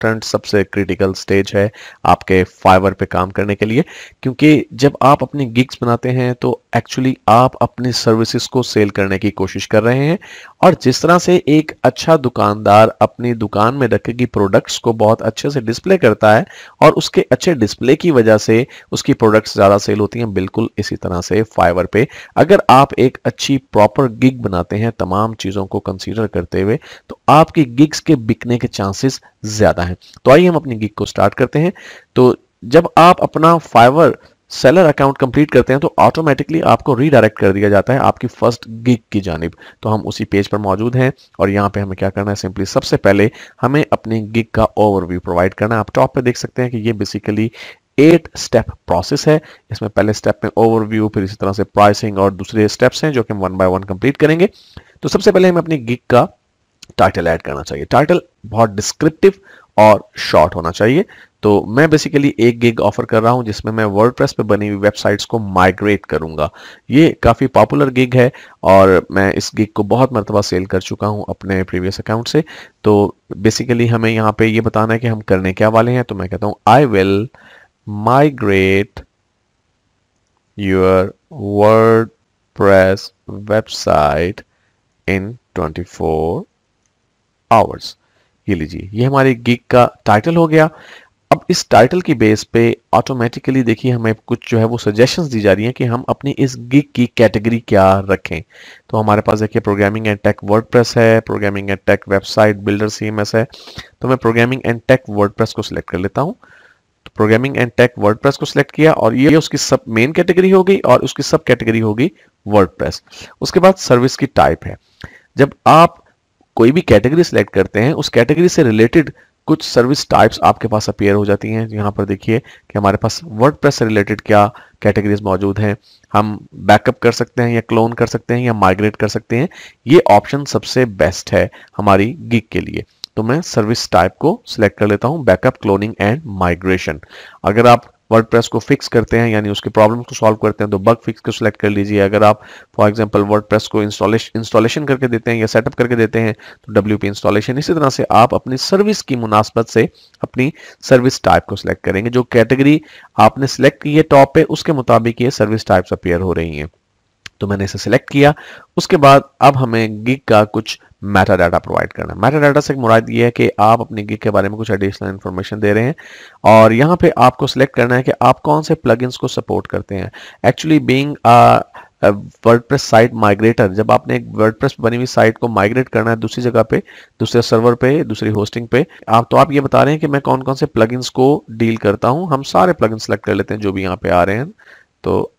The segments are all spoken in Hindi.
सबसे क्रिटिकल स्टेज है आपके फाइवर पे काम करने के लिए, क्योंकि जब आप अपनी गिग्स बनाते हैं तो एक्चुअली आप अपनी सर्विसेज को सेल करने की कोशिश कर रहे हैं। और जिस तरह से एक अच्छा दुकानदार अपनी दुकान में रखे गई प्रोडक्ट्स को बहुत अच्छे से डिस्प्ले करता है और उसके अच्छे डिस्प्ले की वजह से उसकी प्रोडक्ट्स ज़्यादा सेल होती हैं, बिल्कुल इसी तरह से फाइवर पे अगर आप एक अच्छी प्रॉपर गिग बनाते हैं तमाम चीज़ों को कंसीडर करते हुए, तो आपकी गिग्स के बिकने के चांसेस ज़्यादा हैं। तो आइए हम अपनी गिग को स्टार्ट करते हैं। तो जब आप अपना फाइवर सेलर अकाउंट कंप्लीट करते हैं तो ऑटोमेटिकली आपको रीडायरेक्ट कर दिया जाता है आपकी फर्स्ट गिग की जानिब। तो हम उसी पेज पर मौजूद हैं और यहाँ पे हमें क्या करना है, सिंपली सबसे पहले हमें अपनी गिग का ओवरव्यू प्रोवाइड करना है। आप टॉप पे देख सकते हैं कि ये बेसिकली 8 स्टेप प्रोसेस है। इसमें पहले स्टेप में ओवरव्यू, फिर इसी तरह से प्राइसिंग और दूसरे स्टेप्स हैं जो कि हम 1 बाय 1 कंप्लीट करेंगे। तो सबसे पहले हमें अपनी गिग का टाइटल ऐड करना चाहिए। टाइटल बहुत डिस्क्रिप्टिव और शॉर्ट होना चाहिए। तो मैं बेसिकली एक गिग ऑफर कर रहा हूं जिसमें मैं वर्डप्रेस पे बनी हुई वेबसाइट्स को माइग्रेट करूंगा। ये काफ़ी पॉपुलर गिग है और मैं इस गिग को बहुत मरतबा सेल कर चुका हूं अपने प्रीवियस अकाउंट से। तो बेसिकली हमें यहाँ पे ये बताना है कि हम करने क्या वाले हैं। तो मैं कहता हूँ I will migrate your WordPress website in 24 hours. ये लीजिए, ये हमारी गिग का टाइटल हो गया। अब इस टाइटल की बेस पे ऑटोमेटिकली देखिए हमें कुछ जो है वो सजेशंस दी जा रही हैं कि हम अपनी इस गिग की कैटेगरी क्या रखें। तो हमारे पास देखिए प्रोग्रामिंग एंड टेक वर्डप्रेस है, programming and tech website builder CMS है। तो मैं प्रोग्रामिंग एंड टेक वर्डप्रेस को सिलेक्ट कर लेता हूं। तो प्रोग्रामिंग एंड टेक वर्डप्रेस को सिलेक्ट किया और ये उसकी सब मेन कैटेगरी हो गई और उसकी सब कैटेगरी होगी वर्डप्रेस। उसके बाद सर्विस की टाइप है। जब आप कोई भी कैटेगरी सिलेक्ट करते हैं उस कैटेगरी से रिलेटेड कुछ सर्विस टाइप्स आपके पास अपीयर हो जाती हैं। यहाँ पर देखिए कि हमारे पास वर्डप्रेस से रिलेटेड क्या कैटेगरीज मौजूद हैं। हम बैकअप कर सकते हैं या क्लोन कर सकते हैं या माइग्रेट कर सकते हैं। ये ऑप्शन सबसे बेस्ट है हमारी गिग के लिए। तो मैं सर्विस टाइप को सिलेक्ट कर लेता हूं, बैकअप, क्लोनिंग एंड माइग्रेशन। अगर आप वर्डप्रेस को फिक्स करते हैं यानी उसके प्रॉब्लम को सॉल्व करते हैं तो बग फिक्स को सिलेक्ट कर लीजिए। अगर आप फॉर एग्जांपल वर्डप्रेस को इंस्टॉलेशन करके देते हैं या सेटअप करके देते हैं तो डब्ल्यूपी इंस्टॉलेशन। इसी तरह से आप अपनी सर्विस की मुनासबत से अपनी सर्विस टाइप को सिलेक्ट करेंगे। जो कैटेगरी आपने सिलेक्ट की है टॉप पे उसके मुताबिक ये सर्विस टाइप्स अपीयर हो रही हैं। तो मैंने इसे सिलेक्ट किया। उसके बाद अब हमें गिग का कुछ मेटा डाटा प्रोवाइड करना है। मेटा डाटा से मुराद ये है कि आप अपनी गिग के बारे में कुछ एडिशनल इन्फॉर्मेशन दे रहे हैं और यहाँ पे आपको सिलेक्ट करना है कि आप कौन से प्लगइन्स को सपोर्ट करते हैं। Actually being WordPress site migrator, जब आपने एक वर्डप्रेस बनी हुई साइट को माइग्रेट करना है दूसरी जगह पे, दूसरे सर्वर पे, दूसरी होस्टिंग पे, आप ये बता रहे हैं कि मैं कौन कौन से प्लगइन्स को डील करता हूँ। हम सारे प्लगइन्स सेलेक्ट कर लेते हैं जो भी यहाँ पे आ रहे हैं। तो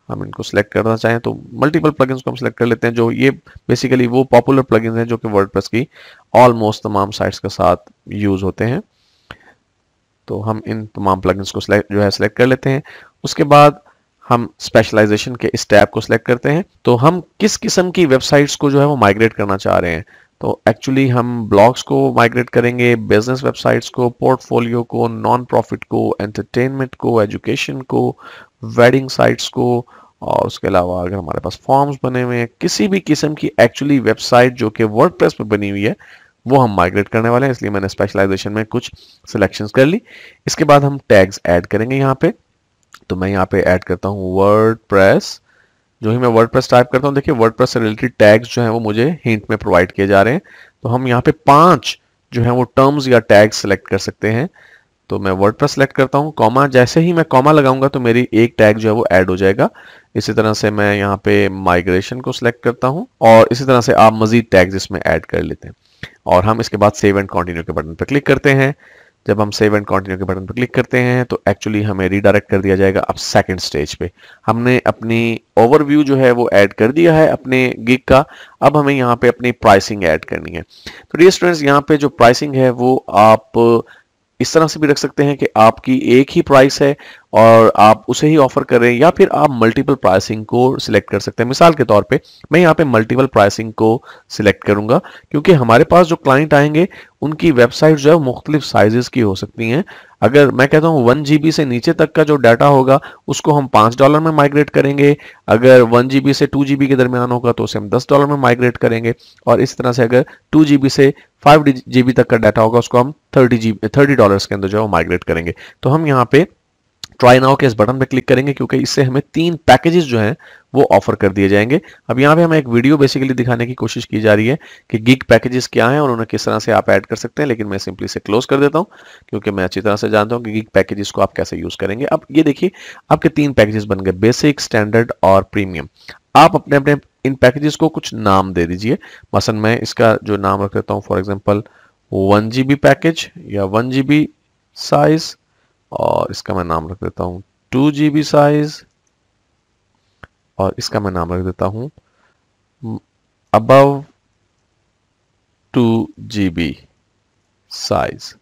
हम इनको सिलेक्ट करना चाहें तो मल्टीपल प्लगइन्स को हम सिलेक्ट कर लेते हैं। जो ये बेसिकली वो पॉपुलर प्लगइन्स हैं जो कि वर्डप्रेस की ऑलमोस्ट तमाम साइट्स के साथ यूज होते हैं। तो हम इन तमाम प्लगइन्स को सिलेक्ट कर लेते हैं। उसके बाद हम स्पेशलाइजेशन के इस टैब को सिलेक्ट करते हैं। तो हम किस किस्म की वेबसाइट्स को जो है वो माइग्रेट करना चाह रहे हैं। तो एक्चुअली हम ब्लॉग्स को माइग्रेट करेंगे, बिजनेस वेबसाइट्स को, पोर्टफोलियो को, नॉन प्रॉफिट को, एंटरटेनमेंट को, एजुकेशन को, वेडिंग साइट्स को, और उसके अलावा अगर हमारे पास फॉर्म्स बने हुए हैं, किसी भी किस्म की एक्चुअली वेबसाइट जो कि वर्डप्रेस पे बनी हुई है वो हम माइग्रेट करने वाले हैं। इसलिए मैंने स्पेशलाइजेशन में कुछ सिलेक्शंस कर ली। इसके बाद हम टैग्स ऐड करेंगे यहाँ पे। तो मैं यहाँ पे ऐड करता हूँ वर्डप्रेस। जो ही मैं वर्डप्रेस टाइप करता हूँ देखिए वर्डप्रेस से रिलेटेड टैग्स जो हैं वो मुझे हिंट में प्रोवाइड किए जा रहे हैं। तो हम यहाँ पे 5 जो है वो टर्म्स या टैग्स सेलेक्ट कर सकते हैं। तो मैं वर्डप्रेस सेलेक्ट करता हूँ, कॉमा, जैसे ही मैं कॉमा लगाऊंगा तो मेरी एक टैग जो है वो ऐड हो जाएगा। इसी तरह से मैं यहाँ पे माइग्रेशन को सिलेक्ट करता हूँ और इसी तरह से आप मजीद टैग्स इसमें ऐड कर लेते हैं और हम इसके बाद सेव एंड कंटिन्यू के बटन पर क्लिक करते हैं। जब हम सेव एंड कंटिन्यू के बटन पर क्लिक करते हैं तो एक्चुअली हमें रीडायरेक्ट कर दिया जाएगा अब सेकंड स्टेज पे। हमने अपनी ओवरव्यू जो है वो ऐड कर दिया है अपने गिग का। अब हमें यहाँ पे अपनी प्राइसिंग ऐड करनी है। तो डियर स्टूडेंट्स, यहाँ पे जो प्राइसिंग है वो आप इस तरह से भी रख सकते हैं कि आपकी एक ही प्राइस है और आप उसे ही ऑफर कर रहे हैं, या फिर आप मल्टीपल प्राइसिंग को सिलेक्ट कर सकते हैं। मिसाल के तौर पे मैं यहाँ पे मल्टीपल प्राइसिंग को सिलेक्ट करूंगा, क्योंकि हमारे पास जो क्लाइंट आएंगे उनकी वेबसाइट जो है मुख्तलिफ साइजेस की हो सकती हैं। अगर मैं कहता हूँ 1 GB से नीचे तक का जो डाटा होगा उसको हम $5 में माइग्रेट करेंगे, अगर 1 GB से 2 GB के दरमियान होगा तो उसे हम $10 में माइग्रेट करेंगे, और इस तरह से अगर 2 GB से 5 GB तक का डाटा होगा उसको हम $30 के अंदर जो है माइग्रेट करेंगे। तो हम यहाँ पे ट्राई नाउ के इस बटन पे क्लिक करेंगे, क्योंकि इससे हमें 3 पैकेजेस जो हैं वो ऑफर कर दिए जाएंगे। अब यहाँ पे हमें एक वीडियो बेसिकली दिखाने की कोशिश की जा रही है कि गिग पैकेजेस क्या हैं और उन्हें किस तरह से आप ऐड कर सकते हैं, लेकिन मैं सिंपली से क्लोज कर देता हूँ, क्योंकि मैं अच्छी तरह से जानता हूँ कि गिग पैकेजेस को आप कैसे यूज करेंगे। अब ये देखिए आपके 3 पैकेजेस बन गए, बेसिक, स्टैंडर्ड और प्रीमियम। आप अपने अपने इन पैकेजेस को कुछ नाम दे दीजिए। मसलन मैं इसका जो नाम रख देता हूँ फॉर एग्जाम्पल 1 GB पैकेज या 1 GB साइज, और इसका मैं नाम रख देता हूं 2 GB साइज, और इसका मैं नाम रख देता हूं अबव 2 GB साइज।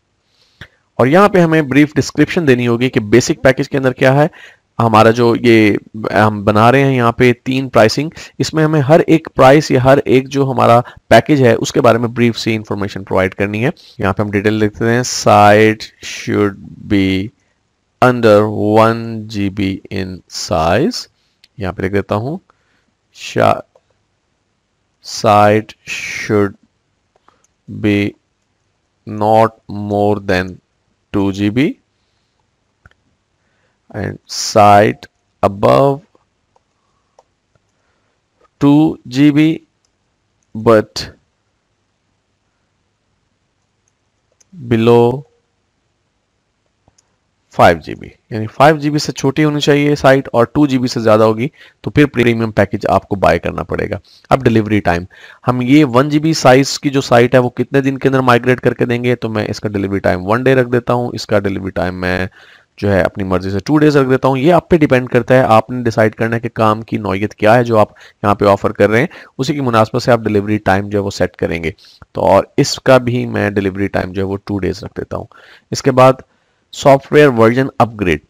और यहां पे हमें ब्रीफ डिस्क्रिप्शन देनी होगी कि बेसिक पैकेज के अंदर क्या है। हमारा जो ये हम बना रहे हैं यहाँ पे 3 प्राइसिंग, इसमें हमें हर एक प्राइस या हर एक जो हमारा पैकेज है उसके बारे में ब्रीफ सी इंफॉर्मेशन प्रोवाइड करनी है। यहाँ पे हम डिटेल लिखते हैं, site should be under 1 GB in size। यहां पे लिख देता हूं site should be not more than 2 GB and site above 2 GB but below 5 GB, यानी 5 GB से छोटी होनी चाहिए साइट और 2 GB से ज़्यादा होगी तो फिर प्रीमियम पैकेज आपको बाय करना पड़ेगा। अब डिलीवरी टाइम, हम ये 1 GB साइज की जो साइट है वो कितने दिन के अंदर माइग्रेट करके देंगे, तो मैं इसका डिलीवरी टाइम 1 डे रख देता हूँ। इसका डिलीवरी टाइम मैं जो है अपनी मर्जी से 2 डेज रख देता हूँ। ये आप पे डिपेंड करता है, आपने डिसाइड करना है कि काम की नौयत क्या है जो आप यहाँ पे ऑफर कर रहे हैं, उसी की मुनासबत से आप डिलीवरी टाइम जो है वो सेट करेंगे। तो और इसका भी मैं डिलीवरी टाइम जो है वो 2 डेज रख देता हूँ। इसके बाद सॉफ्टवेयर वर्जन अपग्रेड,